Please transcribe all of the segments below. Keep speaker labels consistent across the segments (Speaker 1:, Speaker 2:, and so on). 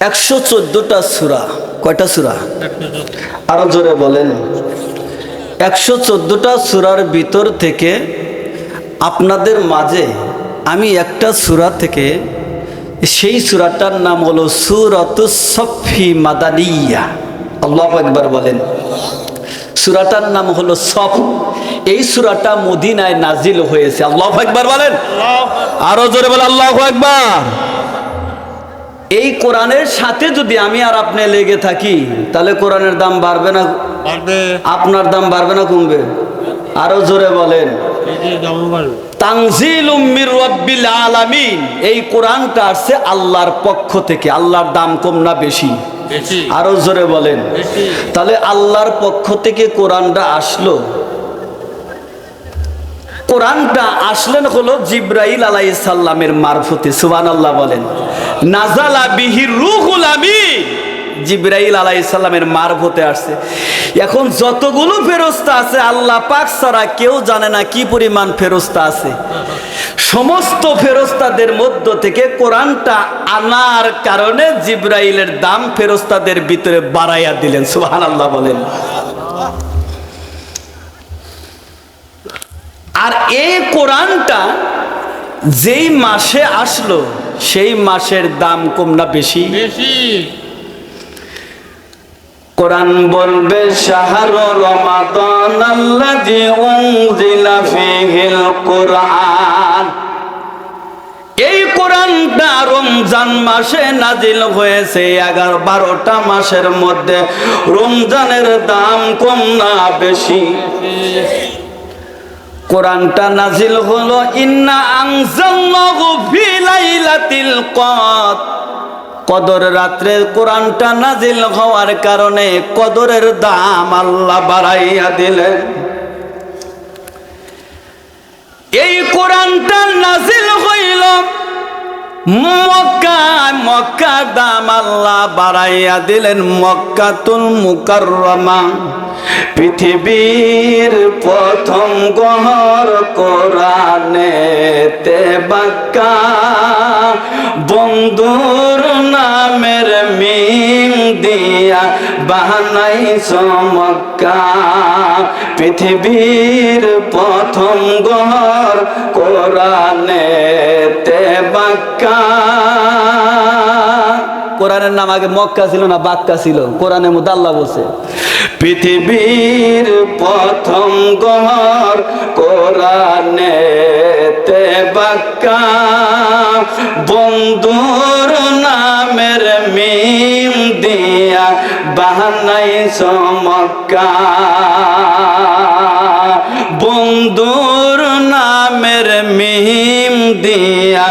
Speaker 1: 114টা সূরা। কয়টা সূরা? আরো জোরে বলেন। 114টা সূরার ভিতর থেকে আপনাদের মাঝে আমি একটা সূরা থেকে, সেই সূরাটার নাম হলো সূরাতুস সফফি মাদানিয়া। আল্লাহু আকবার বলেন। সূরাটার নাম হলো সফ। এই সূরাটা মদিনায় নাজিল হয়েছে। আল্লাহু আকবার বলেন। আরো জোরে বলেন আল্লাহু আকবার। এই কোরআনের সাথে যদি আমি আর আপনি লেগে থাকি, তাহলে কোরআনের দাম বাড়বে না? বাড়বে। আপনার দাম বাড়বে না কমবে? আরো জোরে বলেন। তানজিলুম মির রাব্বিল আলামিন। এই কোরআনটা আসছে আল্লাহর পক্ষ থেকে। আল্লাহর দাম কম না বেশি? আরো জোরে বলেন। তাহলে আল্লাহর পক্ষ থেকে কোরআনটা আসলো। কোরআনটা আসলেন হলো জিবরাইল আলাইহিস সালামের মারফতে। সুবহানাল্লাহ বলেন। নাজালা বিহির রূহুল আমিন। জিবরাইল আলাইহিস সালামের মারফতে আসছে। এখন যতগুলো ফেরেশতা আছে আল্লাহ পাক ছাড়া কেউ জানে না কি পরিমাণ ফেরেশতা আছে। সমস্ত ফেরেশতাদের মধ্য থেকে কোরআনটা আনার কারণে জিবরাইলের দাম ফেরেশতাদের ভিতরে বাড়াইয়া দিলেন। সুবহানাল্লাহ বলেন। আর এই কোরআনটা যেই মাসে আসলো সেই মাসের দাম কম না বেশি? বেশি। কোরআন বলবে শাহরু রমাদান আল্লাযী উনজিলা ফীহিল কুরআন। এই কোরআনটা রমজান মাসে নাজিল হয়েছে। 11-12টা মাসের মধ্যে রমজানের দাম কম না বেশি? কোরআনটা নাজিল হলো ইন্না আনজালনাহু ফি লাইলাতিল কদর। কদর রাত্রে কোরআনটা নাজিল হওয়ার কারণে কদরের দাম আল্লাহ বাড়াইয়া দিলেন। এই কোরআনটা নাজিল হইল মক্কায়। মক্কার দাম আল্লাহ বাড়াইয়া দিলেন মক্কাতুল মুকাররমা। পৃথিবীর প্রথম গহর কোরআনেতে বাক্কা। বন্ধুর নামের মিম দিয়া বানাইছ মক্কা। পৃথিবীর প্রথম গহর কোরআনেতে বাক্কা। কোরআনের নাম আগে মক্কা ছিল না বাক্কা ছিল? কোরআনের মধ্যে আল্লাহ বলছে পৃথিবীর প্রথম গহর কোরআনেতে বাক্কা। বন্ধুর নামের মিম দিয়া বানাইছ মক্কা। বন্ধুর নামের মিম দিয়া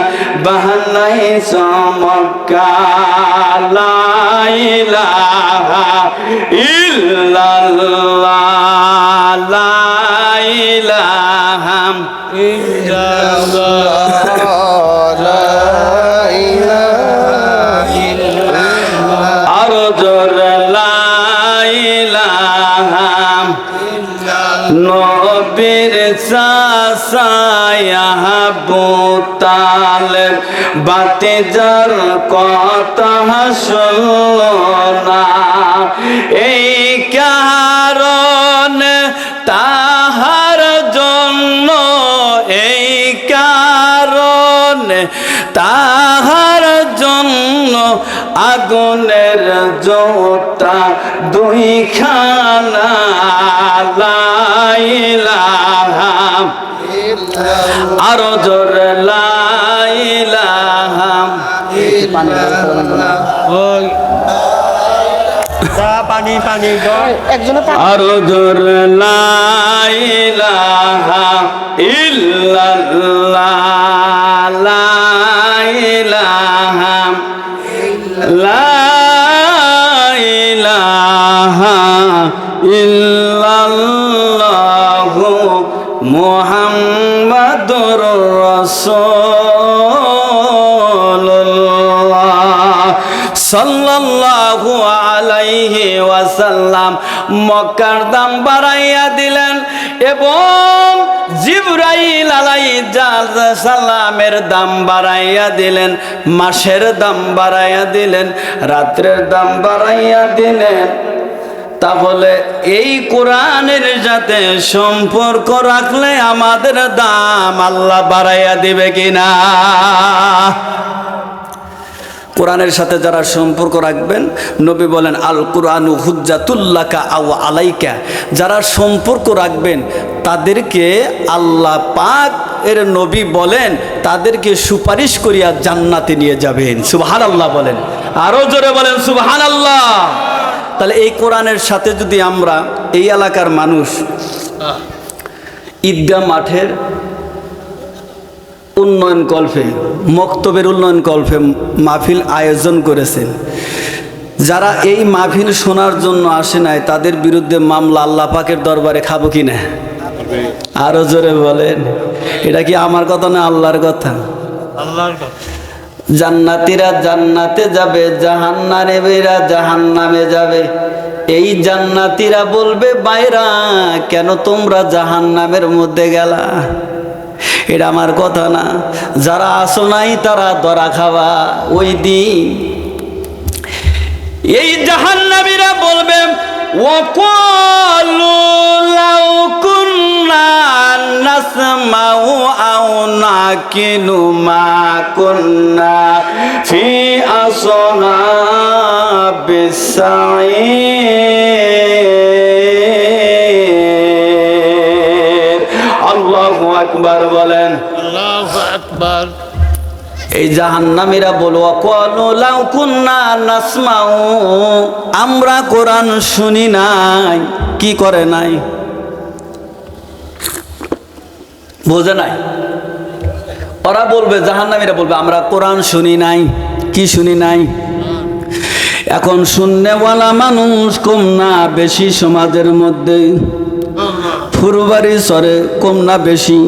Speaker 1: বানাইছ মক্কা। লা ইলাহা ইল্লাল্লাহ লা ইলাহা ইল্লাল্লাহ লা ইলাহা ইল্লাল্লাহ। আরো জোরে লা ইলাহা ইল্লাল্লাহ। নবীর চাচা আবু তালেব বাতিজার কথা শুনলো না। এই কারণে তাহার জন্য, এই কারণে তাহার জন্য আগুনের জোতা দুইখানা। লা ইলাহা আরো জোরে লা ইলাহা পানি পানি আরো জোরে লা ইলাহা ইল্লাল্লাহ লা ইলাহা লা ইলাহা ইল্লাল্লাহু মুহাম্মাদুর রাসূলুল্লাহ সাল্লাল্লাহু আলাইহি ওয়াসাল্লাম মক্কার দাম বাড়াইয়া দিলেন এবং জিবরাইল আলাইহিস সালামের দাম বাড়াইয়া দিলেন, মাসের দাম বাড়াইয়া দিলেন, রাত্রের দাম বাড়াইয়া দিলেন। তাহলে এই কোরআনের সাথে সম্পর্ক রাখলে আমাদের দাম আল্লাহ বাড়াইয়া দিবে কিনা? কোরআনের সাথে যারা সম্পর্ক রাখবেন, নবী বলেন আল কুরআনু হুজ্জাতুল্লাকা আও আলাইকা, যারা সম্পর্ক রাখবেন তাদেরকে আল্লাহ পাক এর নবী বলেন তাদেরকে সুপারিশ করিয়া জান্নাতে নিয়ে যাবেন। সুবহানাল্লাহ বলেন, আরো জোরে বলেন সুবহানাল্লাহ। তাহলে এই কোরআনের সাথে যদি আমরা এই এলাকার মানুষ ঈদগাহ মাঠের উন্নয়ন কল্পে, মক্তবের উন্নয়ন কল্পে মাহফিল আয়োজন করেছেন, যারা এই মাহফিল শোনার জন্য আসে নাই তাদের বিরুদ্ধে মামলা আল্লাহ পাকের দরবারে খাবো কি না? আরো জোরে বলেন। এটা কি আমার কথা না আল্লাহর কথা? আল্লাহর কথা। জান্নাতীরা জান্নাতে যাবে, জাহান্নামীরা জাহান্নামে যাবে। এই জান্নাতীরা বলবে বাইরা কেন তোমরা জাহান্নামের মধ্যে গেলা? এটা আমার কথা না। যারা আসো নাই তারা ধরা খাওয়া ওই দিন। এই জাহান্নামীরা বলবে ওয়াকালু লাউ কুন্না নাসমাউ আও নাকিলু মা কুন্না ফি আসহাবিস সাঈর। আল্লাহু আকবার বলেন। আল্লাহু আকবার। এই জাহান্নামীরা বলবো ওয়াকালু লাউ কুন্না নাসমাউ, আমরা কোরআন শুনি নাই। কি করে নাই? বোঝে নাই। ওরা বলবে, জাহান্নামীরা বলবে আমরা কোরআন শুনি নাই। কি শুনি নাই? এখন শুননেওয়ালা মানুষ কম না বেশি সমাজের মধ্যে? ফুরবাড়ি সরে কম না বেশি?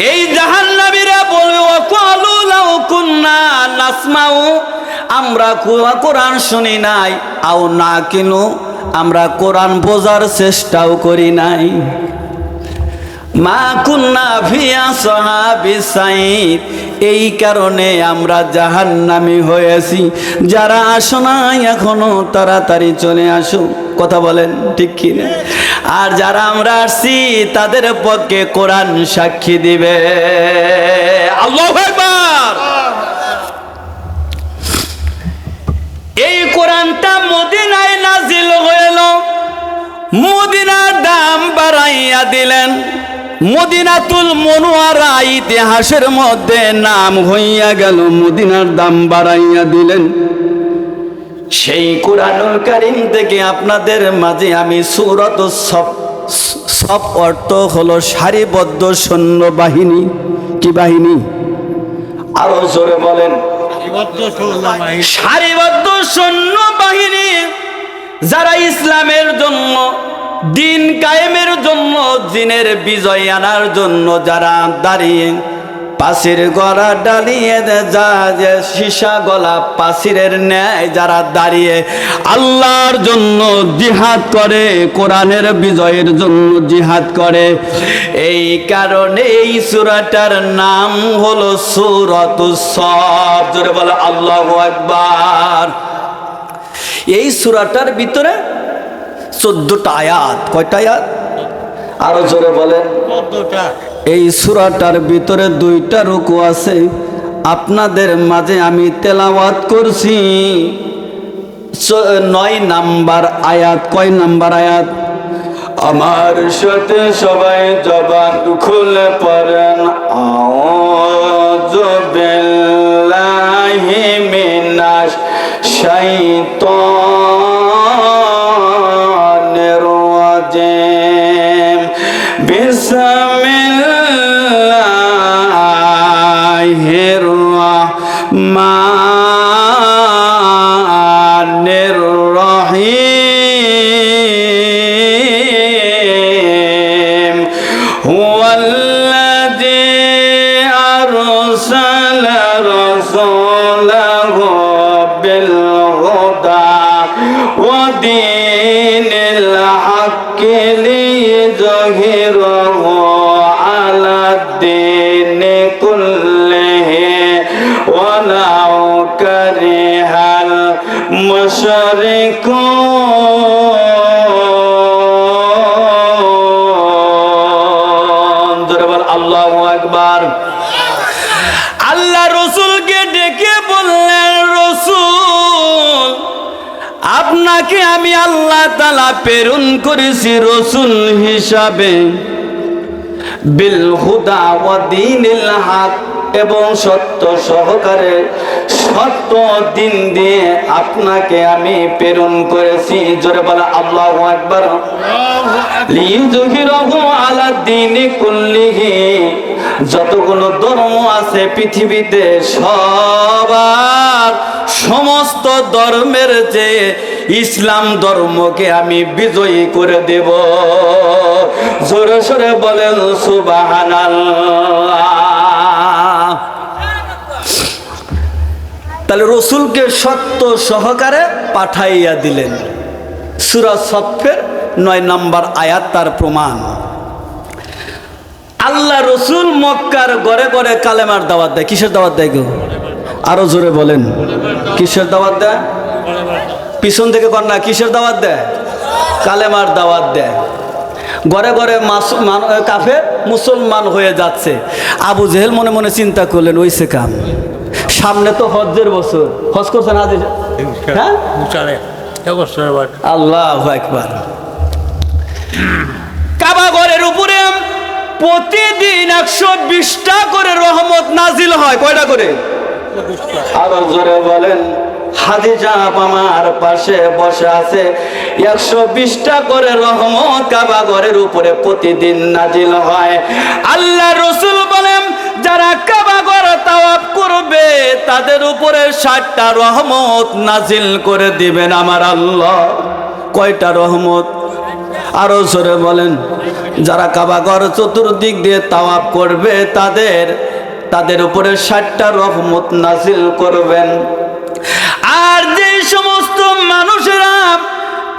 Speaker 1: এই জাহান্নামীরা বলবে ওয়াকালু লাউ কুন্না নাসমাউ, আমরা কোরআন শুনি নাই, আও নাকিলু, আমরা কোরআন বোঝার চেষ্টাও করি নাই, মা কুন্না ফি আসহাবিস সাঈর, এই কারণে আমরা জাহান্নামী হয়েছি। যারা আসো নাই এখনো তাড়াতাড়ি চলে আসো। কথা বলেন ঠিক কি না? আর যারা আমরা আসছি তাদের পক্ষে কোরআন সাক্ষী দিবে। আল্লাহু আকবার। এই কোরআনটা মদিনায় নাজিল হইল, মদিনার দাম বাড়াইয়া দিলেন। মদিনাতুল মুনওয়ারা ইতিহাসের মধ্যে নাম হইয়া গেল, মদিনার দাম বাড়াইয়া দিলেন। সেই কুরআনুল কারীম থেকে আপনাদের মাঝে আমি সূরাতুস সফ অর্থ হলো সারিবদ্ধ সৈন্য বাহিনী। কি বাহিনী? আরো জোরে বলেন। সারিবদ্ধ সৈন্য বাহিনী, যারা ইসলামের জন্য, দিন কায়েমের জন্য, দিনের বিজয় আনার জন্য যারা দাঁড়িয়ে পাশির গলা ডালিয়ে যা যে সীসা গলা পাশিরের ন্যায় যারা দাঁড়িয়ে আল্লাহর জন্য জিহাদ করে, কোরআনের বিজয়ের জন্য জিহাদ করে। এই কারণে এই সূরাটার নাম হলো সূরাতুস সফ। জোরে বলো আল্লাহু আকবার। এই সূরাটার ভিতরে 14টা আয়াত। কয়টা আয়াত? আরো জোরে বলেন। 14টা। এই সূরাটার ভিতরে 2টা রুকু আছে। আপনাদের মাঝে আমি তেলাওয়াত করছি 9 নাম্বার আয়াত। কয় নাম্বার আয়াত? আমার সাথে সবাই জবান খুলে পড়েন আউযু বিল্লাহি মিনাশ শাইতানির রাজিম। বিসমিল্লাহির রাহমানির রহিম। হুয়াল্লাযী আরসালা রাসূলাহু ودين الحق ليظهره على الدين كله ولو كره المشركون আল্লাহু আকবার। আল্লাহ রসুলকে ডেকে বললেন, রসুল আপনাকে আমি আল্লাহ তাআলা প্রেরণ করেছি রসুল হিসাবে, বিল হুদা ওয়া দীনিল হক, এবং সত্য সহকারে সত্য দিন দিয়ে আপনাকে আমি প্রেরণ করেছি। জোরে বলা আল্লাহু আকবার। লিইয়ুযহিরাহু আলা দীনি কুল্লিহি, যতগুলো ধর্ম আছে পৃথিবীতে সবার সমস্ত ধর্মের যে ইসলাম ধর্মকে আমি বিজয়ী করে দেব। জোরে সোরে বলেন সুবহানাল্লাহ। তাহলে রসুলকে সত্য সহকারে পাঠাইয়া দিলেন। সূরা সফের 9 নম্বর আয়াত তার প্রমাণ। আল্লাহ রসুল মক্কার ঘরে ঘরে কালেমার দাওয়াত দেয়। কিসের দাওয়াত দেয় গো? আরো জোরে বলেন, কিসের দাওয়াত দেয়? পিছন থেকে কর না, কিসের দাওয়াত দেয়? কালেমার দাওয়াত দেয়। ঘরে ঘরে কাফের মুসলমান হয়ে যাচ্ছে। আবু জেহেল মনে মনে চিন্তা করলেন, ওইসে কাম, সামনে তো হজ্জের বছর, হজ করছেন আজ? হ্যাঁ, আল্লাহু আকবার। কাবা ঘরের উপরে প্রতিদিন 120টা করে রহমত নাজিল হয়। কয়টা করে? আরো জোরে বলেন। হাদিজা আমার পাশে বসে আছে। 120টা করে রহমত কাবা ঘরের উপরে প্রতিদিন নাজিল হয়। আল্লাহ রসুল বলেন, যারা কাবা ঘর তাওয়াফ করবে তাদের উপরে 60টা রহমত নাজিল করে দিবেন আমার আল্লাহ। কয়টা রহমত? আরো জোরে বলেন। যারা কাবা ঘর চতুর্দিক দিয়ে তাওয়াফ করবে তাদের উপরে 60টা রহমত নাজিল করবেন। আর যে সমস্ত মানুষেরা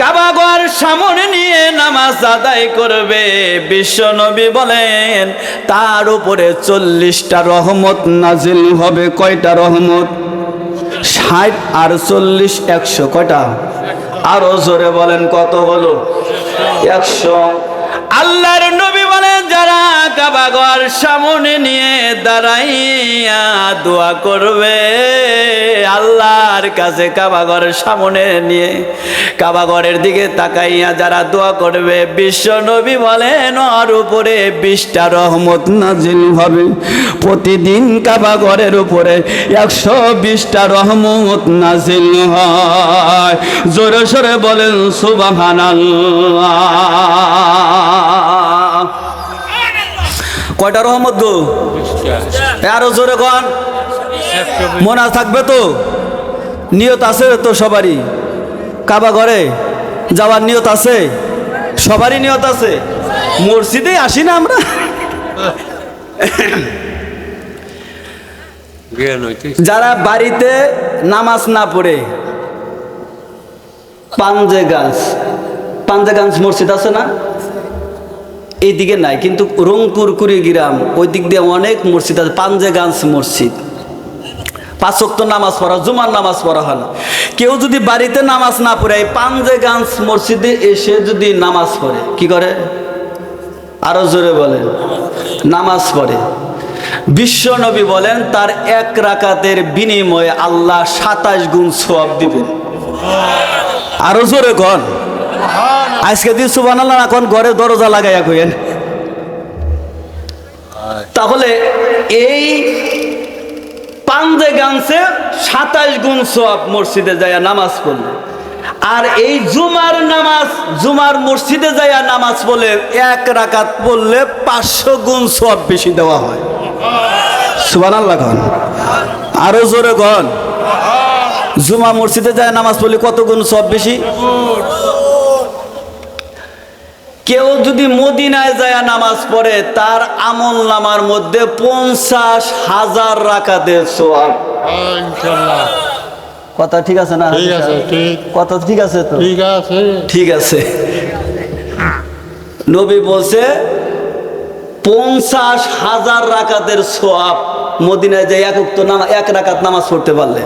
Speaker 1: কাবা ঘর সামনে নিয়ে নামাজ আদায় করবে, বিশ্ব নবী বলেন তার উপরে 40টা রহমত নাজিল হবে। কয়টা রহমত? 60 আর 40 100। কয়টা? আরো জোরে বলেন, কত হলো? 100। আল্লাহর নবী বলেন, যারা কাবা ঘর সামনে নিয়ে দাঁড়াইয়া দোয়া করবে আল্লাহর কাছে, কাবা ঘরের সামনে নিয়ে কাবা ঘরের দিকে তাকাইয়া যারা দোয়া করবে, বিশ্ব নবী বলেন ওর উপরে 20টা রহমত নাজিল হবে। প্রতিদিন কাবা ঘরের উপরে 120টা রহমত নাজিল হয়। জোরে সোরে বলেন সুবহানাল্লাহ। কয়টা রহমত গো? আরো জোরে কোন, মনে থাকবে তো? নিয়ত আছে তো সবারই? কাবা ঘরে যাওয়ার নিয়ত আছে? সবারই নিয়ত আছে? মসজিদে আসি না আমরা? যারা বাড়িতে নামাজ না পড়ে পাঞ্জেগাঞ্জ মসজিদ আছে না? এইদিকে নাই, কিন্তু রংপুর কুড়িগ্রাম ওই দিক দিয়ে অনেক মসজিদ আছে। পাঞ্জেগাঞ্জ মসজিদ 5 ওয়াক্ত নামাজ পড়া, জুমার নামাজ পড়া হয় না। কেউ যদি বাড়িতে নামাজ না পড়ে এই পাঞ্জেগাঞ্জ মসজিদে এসে যদি নামাজ পড়ে, কি করে? আরো জোরে বলেন, নামাজ পড়ে। বিশ্ব নবী বলেন তার 1 রাকাতের বিনিময়ে আল্লাহ 27 গুণ সওয়াব দিবেন। আরো জোরে কন, আজকে দিন সুবহানাল্লাহ এখন ঘরে দরজা লাগাইয়া কইেন। তাহলে এই পাঞ্জেগাঞ্জে 27 গুণ সওয়াব মসজিদে যায় নামাজ পড়লে। আর এই জুমার মসজিদে যায় নামাজ পড়লে 1 রাকাত পড়লে 500 গুণ সওয়াব বেশি দেওয়া হয়। সুবহানাল্লাহ কন, আরো জোরে কন। জুমা মসজিদে যায় নামাজ পড়লে কত গুণ সওয়াব বেশি? কেউ যদি মদিনায় যায় নামাজ পড়ে তার আমল নামার মধ্যে 50,000 রাকাতের সওয়াব। কথা ঠিক আছে না?
Speaker 2: ঠিক আছে, ঠিক।
Speaker 1: কথা ঠিক আছে তো?
Speaker 2: ঠিক আছে।
Speaker 1: ঠিক আছে। নবী বলছে 50,000 রাকাতের সওয়াব মদিনায় যে এক রাকাত নামাজ পড়তে পারলে।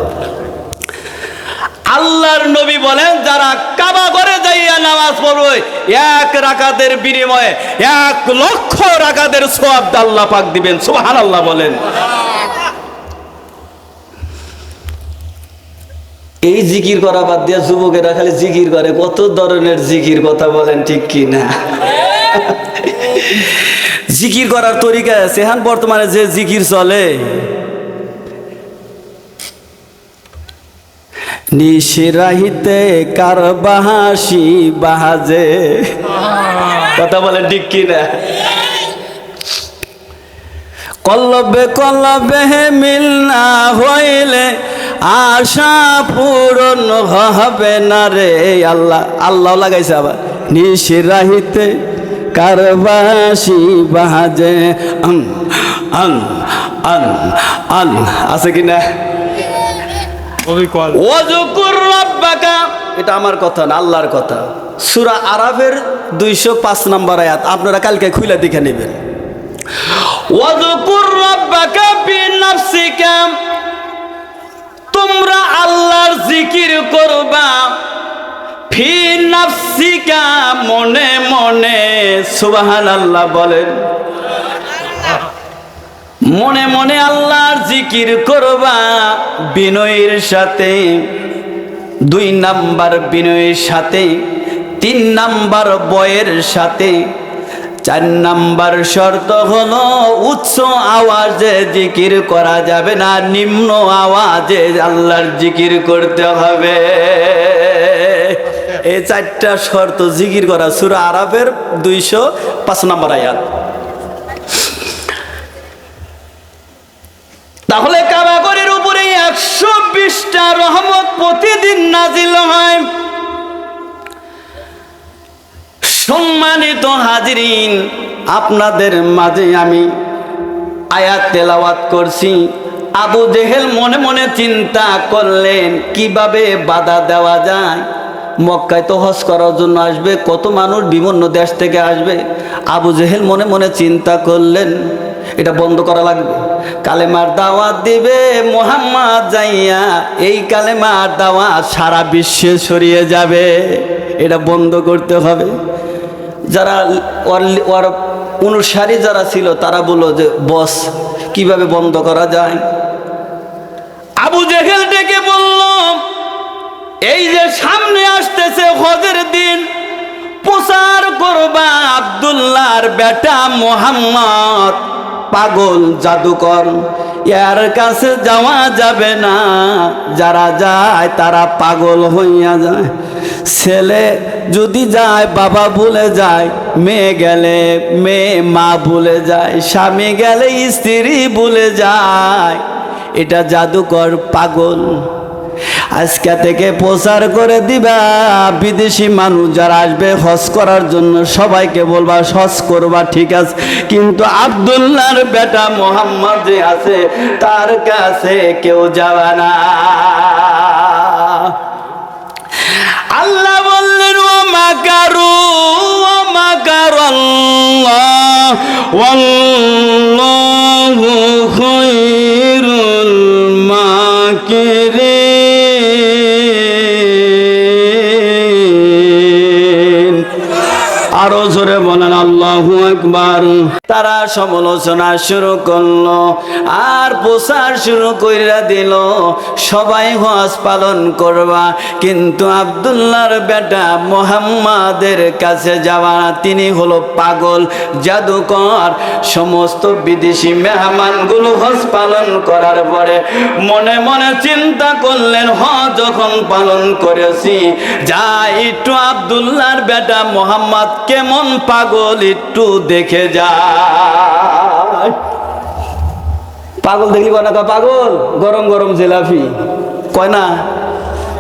Speaker 1: আল্লাহর নবী বলেন যারা কাবা ঘরে যাইয়া নামাজ পড়বে এক রাকাতের বিনিময়ে 1,00,000 রাকাতের সওয়াব আল্লাহ পাক দিবেন। সুবহানাল্লাহ বলেন। এই জিকির করা বাদ দিয়ে যুবকেরা খালি জিকির করে, কত ধরনের জিকির, কথা বলেন ঠিক কি না? জিকির করার তরিকা আছে। এখন বর্তমানে যে জিকির চলে, নিশিরাহিতে কার বাহাসি বাহাজে, কথা বলেন ঠিক কি না? কলবে কলবে মিল না হইলে আশা পূরণ হবে না রে। আল্লাহ আল্লাহ লাগাইছে আবার, নিশিরাহিতে কারবাসি বাজে আন আন আন আন, আছে কিনা? ওয়াজকুর রাব্বাকা, এটা আমার কথা না, আল্লাহর কথা। সূরা আরাফের 205 নম্বর আয়াত, আপনারা কালকে খুলে দেখে নেবেন। ওয়াজকুর রাব্বাকা ফি নাফসিকা, তোমরা আল্লাহর জিকির করবা, ফি নাফসিকা, মনে মনে। সুবহানাল্লাহ বলেন। মনে মনে আল্লাহর জিকির করবা বিনয়ের সাথে, 2 নাম্বার বিনয়ের সাথে, 3 নাম্বার বয়ের সাথে, 4 নাম্বার শর্ত হলো উচ্চ আওয়াজে জিকির করা যাবে না, নিম্ন আওয়াজে আল্লাহর জিকির করতে হবে। এই 4টা শর্ত জিকির করা, সূরা আরাফের 205 নম্বর আয়াত। তাহলে কাবা ঘরের উপরে 120টা রহমত প্রতিদিন নাজিল হয়। সম্মানিত হাজিরিন, আপনাদের মাঝে আমি আয়াত তেলাওয়াত করছি। আবু জেহেল মনে মনে চিন্তা করলেন কিভাবে বাধা দেওয়া যায়। মক্কায় তো হজ করার জন্য আসবে, কত মানুষ বিভিন্ন দেশ থেকে আসবে। আবু জেহেল মনে মনে চিন্তা করলেন এটা বন্ধ করা লাগবে। কালেমার দাওয়াত দিবে মুহাম্মদ যাইয়া, এই কালেমার দাওয়াত সারা বিশ্বে ছড়িয়ে যাবে, এটা বন্ধ করতে হবে। যারা ওর অনুসারী যারা ছিল তারা বলল যে বস কিভাবে বন্ধ করা যায়। আবু জেহেল ডেকে বলল, এই যে সামনে আসতেছে হজের দিন, প্রচার করবা আব্দুল্লাহর বেটা মুহাম্মদ পাগল জাদুকর, এর কাছে যাওয়া যাবে না, যারা যায় তারা পাগল হইয়া যায়। ছেলে যদি যায় বাবা ভুলে যায়, মেয়ে গেলে মেয়ে মা ভুলে যায়, স্বামী গেলে স্ত্রী ভুলে যায়, এটা জাদুকর পাগল। আজকে থেকে প্রচার করে দিবা, বিদেশি মানুষ যারা আসবে হজ করার জন্য সবাইকে বলবা হজ করবা, ঠিক আছে, কিন্তু আব্দুল্লাহর বেটা মুহাম্মদ যে আছে তার কাছে কেউ যাবে না। আল্লাহ বললেন ওয়া মাকারু ওয়া মাকারাল্লাহ ওয়াল্লাহু খায়রুল মাকিরিন। আরো জোরে বলেন আল্লাহু আকবার। তারা সমালোচনা শুরু করলো আর প্রচার শুরু কইরা দিল, সবাই হজ পালন করবা, কিন্তু আব্দুল্লাহর বেটা মুহাম্মাদের কাছে যাওয়া, তিনি হলো পাগল জাদুকর। সমস্ত বিদেশি মেহমানগুলো হজ পালন করার পরে মনে মনে চিন্তা করলেন, হজ যখন পালন করেছি, যাই একটু আব্দুল্লাহর বেটা মুহাম্মদ কেমন পাগল একটু দেখে যায়। পাগল দেখলি কয় না, পাগল গরম গরম জিলাপি কয় না।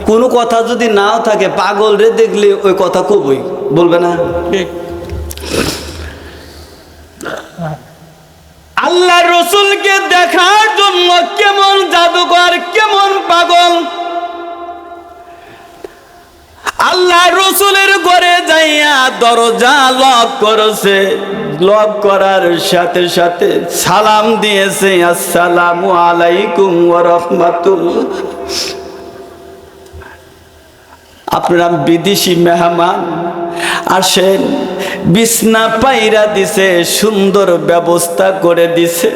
Speaker 1: কোনো কথা যদি নাও থাকে, পাগল রে দেখলে ওই কথা কবই, বলবে না? আল্লাহ রসুলকে দেখার জন্য কেমন জাদুকর, কেমন পাগল, আল্লাহ রসুলের ঘরে যাইয়া দরজা লক করেছে, লক করার সাথে সাথে সালাম দিয়েছে, আসসালামু আলাইকুম ওয়া রাহমাতুল্লাহ। আপনারা বিদেশি মেহমান আসেন, বিছনা পাইরা দিছে, সুন্দর ব্যবস্থা করে দিছে,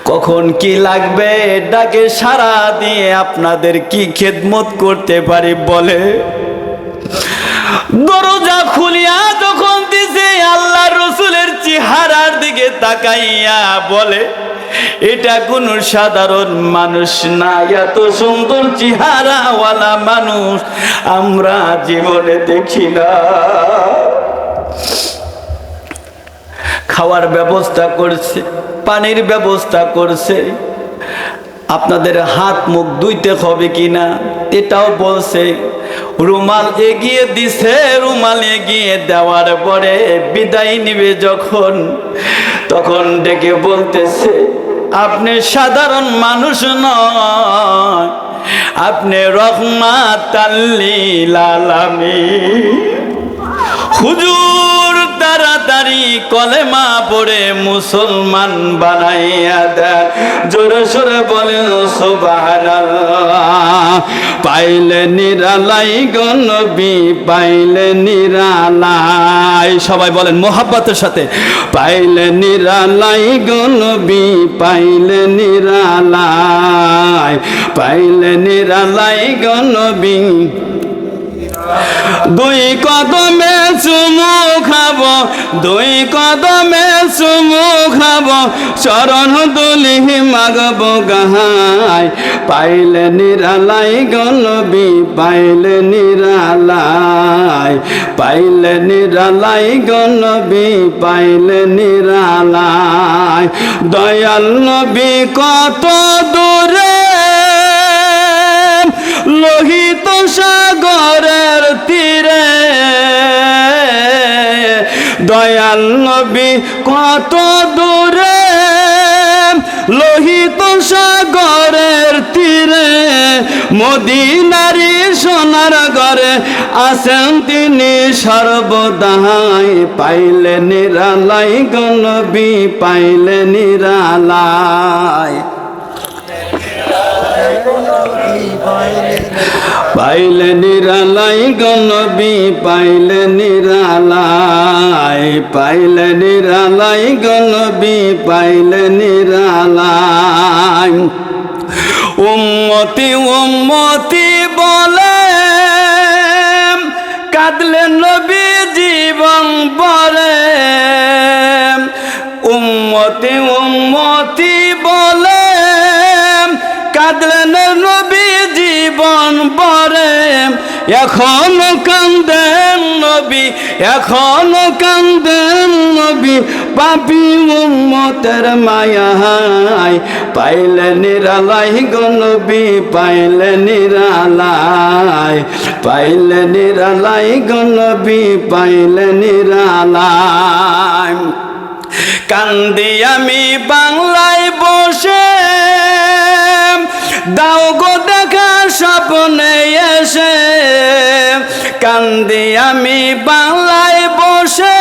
Speaker 1: কখন কি লাগবে ডাকে সাড়া দিয়ে আপনাদের কি খেদমত করতে পারি বলে। দরজা খুলিয়া যখন দিছে, আল্লাহ রসুলের চেহারার দিকে তাকাইয়া বলে, এটা কোন সাধারণ মানুষ না, এত সুন্দর চেহারাওয়ালা মানুষ আমরা জীবনে দেখি না। খাওয়ার ব্যবস্থা করছে, পানির ব্যবস্থা করছে, আপনাদের হাত মুখ ধুইতে হবে কিনা এটাও বলছে। রুমাল এগিয়ে দিছে, রুমাল এগিয়ে দেওয়ার পরে বিদায় নিবে যখন, তখন ডেকে বলতেছে, আপনি সাধারণ মানুষ নয়, আপনি রহমাতাল লিল আলামিন। হুজুর তাড়াতাড়ি কলেমা পড়ে মুসলমান বানাইয়া দেন। জোরে সোরে বলেন সুবহানাল্লাহ। পাইলে নিরালাই গো নবী, পাইলে নিরালাই, সবাই বলেন মোহাব্বতের সাথে, পাইলে নিরালাই গো নবী, পাইলে নিরালাই, পাইলে নিরালাই গো নবী। দুই কদমে চুমু খাব, দুই কদমে চুমু খাব, চরণ দুলি মাগব গাহাই। পাইলে নিরালাই গো নবী, পাইলে নিরালাই, পাইলে নিরালাই গো নবী, পাইলে নিরালাই। দয়াল নবী কত দূরে, লোহিত সাগরের তীরে, দয়াল নবী কত দূরে, লোহিত সাগরের তীরে, মদিনারি সোনার ঘরে আছেন তিনি সর্বদাই। পাইলে নিরালাই গো নবী, পাইলে নিরালাই, পাইলে নিরালাই গো নবী, পাইলে নিরালাই, পাইলে নিরালাই গো নবী, পাইলে নিরালাই। উম্মতি উম্মতি বলে কাঁদলেন নবী জীবন ভরে, উম্মতি উম্মতি বলে কাঁদলেন নবী জীবন ভরে। এখনো কান্দেন নবী, এখনো কান্দেন নবী, পাপী উম্মতের মায়ায়। পাইলে নিরালাই গো নবী, পাইলে নিরালাই, পাইলে নিরালাই গো নবী, পাইলে নিরালাই। কান্দি আমি বাংলায় বসে, দাও গো দেখা স্বপ্নে এসে। কান্দি আমি বাংলায় বসে,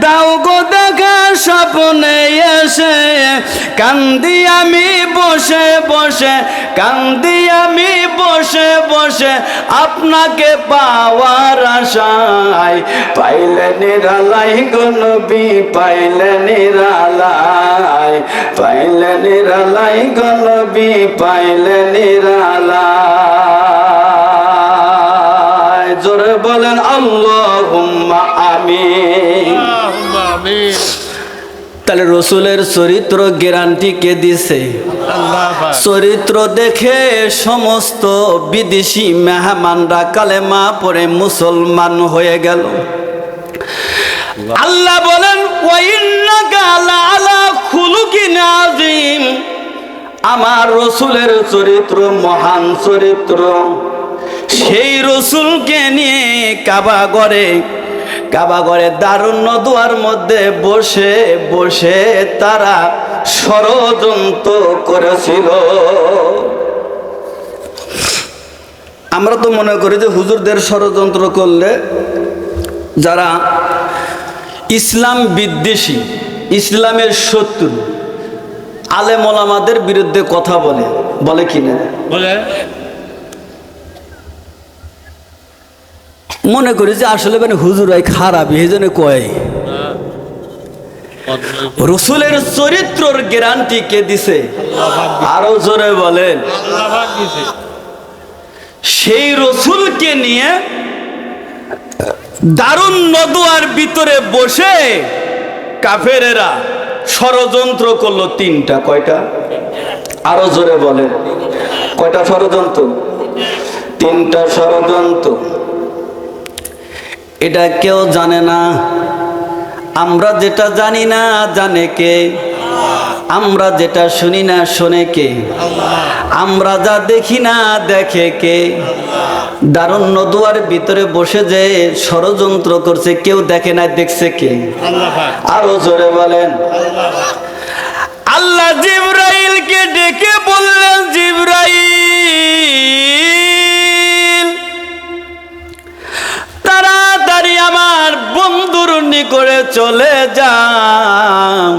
Speaker 1: দাও গো দেখা স্বপ্নে এসে। কান্দি আমি বসে বসে, কান্দি আমি বসে বসে, আপনাকে পাওয়ার আশায়। পাইলে নিরালাই গো নবী, পাইলে নিরালাই, পাইলে নিরালাই গো নবী, পাইলে নিরালাই। জোরে বলেন আল্লাহুম্মা আমিন। তাহলে রসুলের চরিত্র গ্যারান্টি কে দিছে? চরিত্র দেখে সমস্ত বিদেশি মেহমানরা কালেমা পড়ে মুসলমান হয়ে গেল। আল্লাহ বলেন ওয়া ইন্নাকা লাআলা খুলুকিন আযীম। আমার রসুলের চরিত্র মহান চরিত্র। সেই রসুলকে নিয়ে কাবা ঘরে দারুণ দুয়ার মধ্যে বসে বসে তারা ষড়যন্ত্র করেছিল। আমরা তো মনে করি যে হুজুরদের ষড়যন্ত্র করলে যারা ইসলাম বিদ্বেষী, ইসলামের শত্রু, আলেম ওলামাদের বিরুদ্ধে কথা বলে কিনা
Speaker 2: বলে
Speaker 1: মনে করি যে আসলে মানে হুজুরাই খারাপ, এই জন্য কয়। রসুলের চরিত্রের গ্যারান্টি কে দিছে? আরো জোরে বলেন।
Speaker 2: আল্লাহ পাক দিছে।
Speaker 1: সেই রসুলকে নিয়ে দারুণ নদুয়ার ভিতরে বসে কাফেরেরা ষড়যন্ত্র করলো তিনটা। কয়টা? আরো জোরে বলেন। কয়টা ষড়যন্ত্র? তিনটা ষড়যন্ত্র। এটা কেউ জানে না। আমরা যেটা জানি না জানে কে? আমরা যেটা শুনি না শোনে কে? আমরা যা দেখি না দেখে কে? দারুণ নদুয়ার ভিতরে বসে যে ষড়যন্ত্র করছে কেউ দেখে না, দেখছে কে?
Speaker 2: আল্লাহ পাক।
Speaker 1: আরো জোরে বলেন। আল্লাহ জিবরাইলকে ডেকে বললেন, জিবরাইল তাড়াতাড়ি আমার বন্ধুর নিকটে চলে যাও।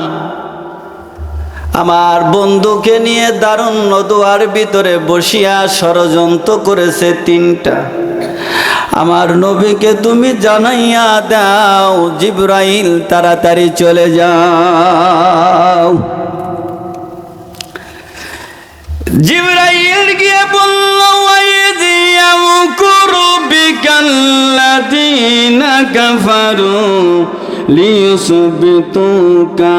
Speaker 1: আমার বন্ধুকে নিয়ে দারুণ নদুয়ার ভিতরে বসিয়া ষড়যন্ত্র করেছে তিনটা। আমার নবীকে তুমি জানাইয়া দাও, জিবরাইল তাড়াতাড়ি চলে যাও। জিবরাইল গিয়ে বলল, ওয়াইদ ইয়ামকুরু বিকাল্লাযীনা কাফারু লিয়ুসবিতুকা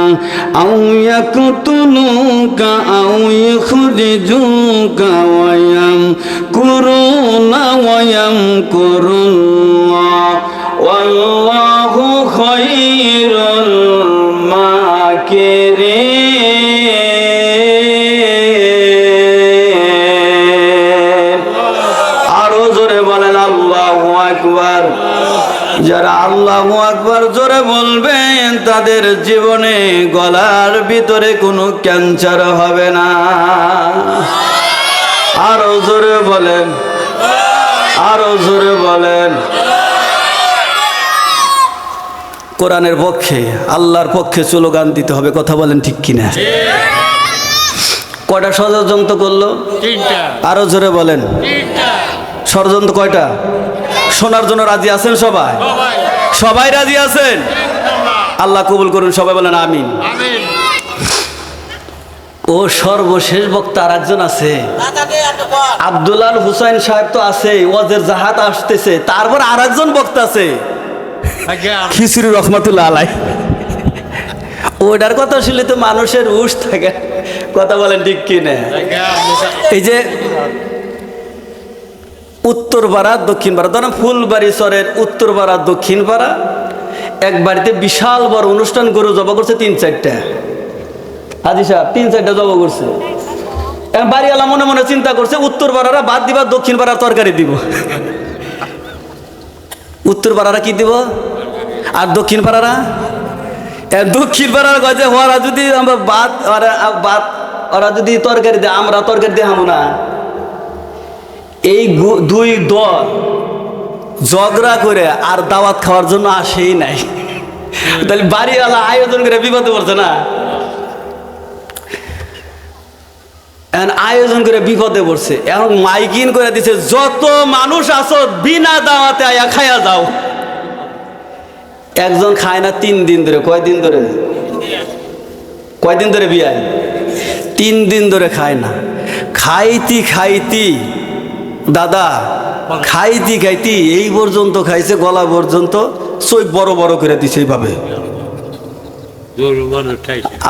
Speaker 1: আও ইয়াকতুলুকা আও ইখরিজুকা ওয়া ইয়ামকুরুনা ওয়া ইয়ামকুরুল্লাহ ওয়াল্লাহু খায়রুল মাকিরিন। আরো জোরে বলেন আল্লাহু আকবার। যারা আল্লাহু আকবার জোরে বলবেন তাদের জীবনে গলার ভিতরে কোনো ক্যান্সার হবে না। আরো জোরে বলেন, আরো জোরে বলেন। কোরআনের পক্ষে, আল্লাহর পক্ষে স্লোগান দিতে হবে। কথা বলেন ঠিক কিনা? কয়টা ষড়যন্ত্র করলো?
Speaker 2: তিনটা।
Speaker 1: আরো জোরে বলেন।
Speaker 2: তিনটা।
Speaker 1: ষড়যন্ত্র কয়টা? শোনার জন্য রাজি আছেন সবাই?
Speaker 2: সবাই
Speaker 1: সবাই রাজি আছেন? আল্লাহ কবুল করুন। সবাই বলেন আমিন।
Speaker 2: আমিন।
Speaker 1: ও সর্বশেষ বক্তা আর একজন আছে, আব্দুল্লাহ হুসাইন সাহেব তো আছে, ওয়াজের জাহাজ আসতেছে। তারপর আর একজন বক্তা আছে,
Speaker 2: আজ্ঞা।
Speaker 1: খিচুড়ি রহমাতুল্লাহ আলাই। ওটার কথা শুনলে তো মানুষের হুশ থাকে। কথা বলেন ঠিক কিনা?
Speaker 2: আজ্ঞা।
Speaker 1: এই যে উত্তর পাড়া দক্ষিণ পাড়া, ধরেন ফুলবাড়ি চরের উত্তর পাড়া দক্ষিণ পাড়া, এক বাড়িতে বিশাল বড় অনুষ্ঠান গরু জবা করছে 3-4টা। হাজি সাহেব 3-4টা জবা করছে। এখন বাড়িওয়ালা মনে মনে চিন্তা করছে উত্তর পাড়ারা বাদ দিবা, দক্ষিণ পাড়ার তরকারি দিব। উত্তর পাড়ারা কি দিব আর দক্ষিণ পাড়ারা? দক্ষিণ পাড়ার কাছে ওরা যদি আমরা বাদ ওরা যদি তরকারি দেয়, আমরা তরকারি দিয়ে হামো না। এই দুই দল ঝগড়া করে আর দাওয়াত খাওয়ার জন্য আসেই নাই। তাহলে বাড়িওয়ালা আয়োজন করে বিপদে পড়ছে না? আয়োজন করে বিপদে পড়ছে। এখন মাইকিন করে দিছে, যত মানুষ আছো বিনা দাওয়াতে আয়া খাইয়া যাও। একজন খায় না 3 দিন ধরে। কয়দিন ধরে? কয়দিন ধরে বিয়ায়? 3 দিন ধরে খায় না। খাইতি দাদা, খাইতি এই পর্যন্ত খাইছে, গলা পর্যন্ত চোখ বড় বড় করে দিছে এইভাবে।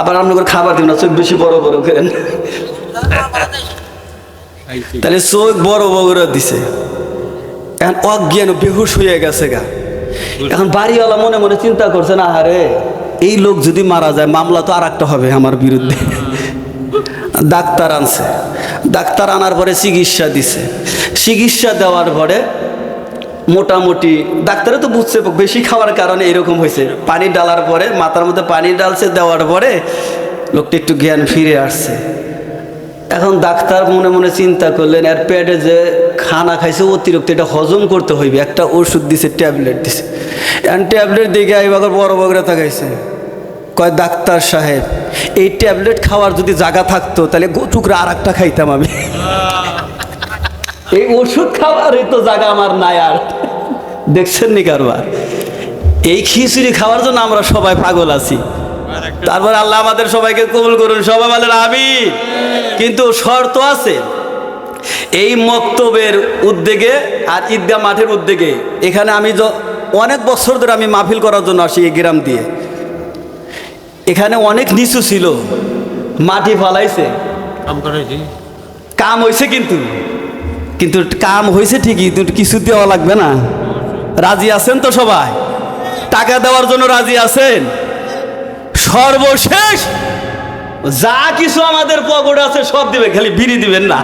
Speaker 1: আবার আপনি করে খাবার দিন না, চোখ বেশি বড় বড় করেন। তাহলে চোখ বড় বড় করে দিছে। এখন অজ্ঞান বেহুশ হয়ে গেছে গা। এখন বাড়িওয়ালা মনে মনে চিন্তা করছে, না হারে এই লোক যদি মারা যায় মামলা তো আর একটা হবে আমার বিরুদ্ধে। ডাক্তার আনছে, ডাক্তার আনার পরে চিকিৎসা দিছে। চিকিৎসা দেওয়ার পরে মোটামুটি ডাক্তারে তো বুঝছে বেশি খাওয়ার কারণে এরকম হয়েছে। পানি ডালার পরে, মাথার মধ্যে পানি ডালছে, দেওয়ার পরে লোকটা একটু জ্ঞান ফিরে আসছে। এখন ডাক্তার মনে মনে চিন্তা করলেন, এর পেটে যে খানা খাইছে অতিরিক্ত, এটা হজম করতে হইবে, একটা ওষুধ দিছে, ট্যাবলেট দিছে। ট্যাবলেট দেখে আইবার বড় বগরা তাকাইছে, কয় ডাক্তার সাহেব এই ট্যাবলেট খাওয়ার যদি জায়গা থাকতো তাহলে টুকরা আর একটা খাইতাম আমি। এই ওষুধ খাওয়ারই তো জায়গা আমার নাই আর। দেখছেন নি কারবার? এই খিচুড়ি খাওয়ার জন্য আমরা সবাই পাগল আছি। তারপর আল্লাহ আমাদের সবাইকে কবুল করুন, সবাই বলেন আমিন। কিন্তু শর্ত আছে, এই মক্তবের উদ্যোগে আর ঈদগাহ মাঠের উদ্যোগে এখানে আমি অনেক বছর ধরে আমি মাহফিল করার জন্য আসি এই গ্রাম দিয়ে। এখানে অনেক নিচু ছিল, মাটি ফালাইছে,
Speaker 2: কাম করেছি।
Speaker 1: কাম হয়েছে, কিন্তু কিন্তু কাম হয়েছে ঠিকই, কিন্তু কিছু দেওয়া লাগবে না। রাজি আছেন তো সবাই? টাকা দেওয়ার জন্য রাজি আছেন? সর্বশেষ যা কিছু আমাদের পকেটে আছে সব দিবে, খালি বিড়ি দিবেন না।